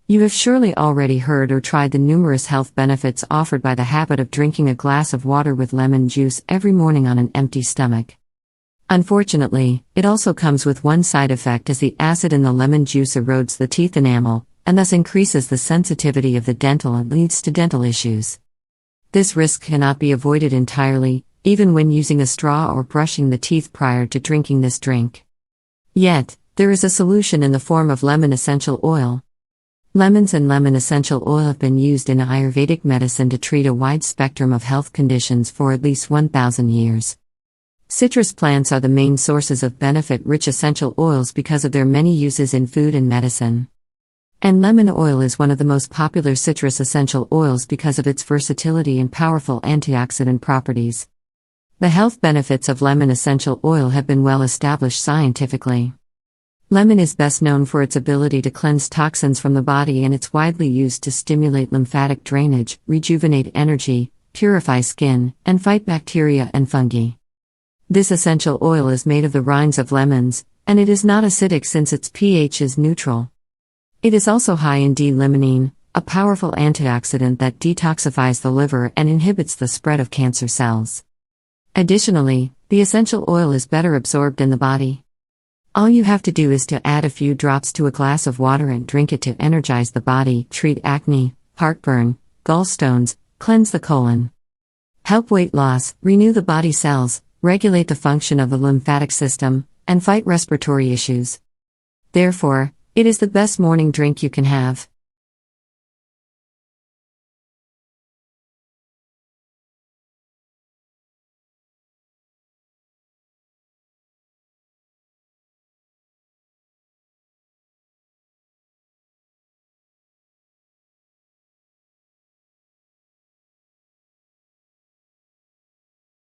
You have surely already heard or tried the numerous health benefits offered by the habit of drinking a glass of water with lemon juice every morning on an empty stomach. Unfortunately, it also comes with one side effect, as the acid in the lemon juice erodes the teeth enamel, and thus increases the sensitivity of the dental and leads to dental issues. This risk cannot be avoided entirely, even when using a straw or brushing the teeth prior to drinking this drink. Yet, there is a solution in the form of lemon essential oil. Lemons and lemon essential oil have been used in Ayurvedic medicine to treat a wide spectrum of health conditions for at least 1,000 years. Citrus plants are the main sources of benefit-rich essential oils because of their many uses in food and medicine. And lemon oil is one of the most popular citrus essential oils because of its versatility and powerful antioxidant properties. The health benefits of lemon essential oil have been well established scientifically. Lemon is best known for its ability to cleanse toxins from the body, and it's widely used to stimulate lymphatic drainage, rejuvenate energy, purify skin, and fight bacteria and fungi. This essential oil is made of the rinds of lemons, and it is not acidic since its pH is neutral. It is also high in D-limonene, a powerful antioxidant that detoxifies the liver and inhibits the spread of cancer cells. Additionally, the essential oil is better absorbed in the body. All you have to do is to add a few drops to a glass of water and drink it to energize the body, treat acne, heartburn, gallstones, cleanse the colon, help weight loss, renew the body cells, regulate the function of the lymphatic system, and fight respiratory issues. Therefore, it is the best morning drink you can have.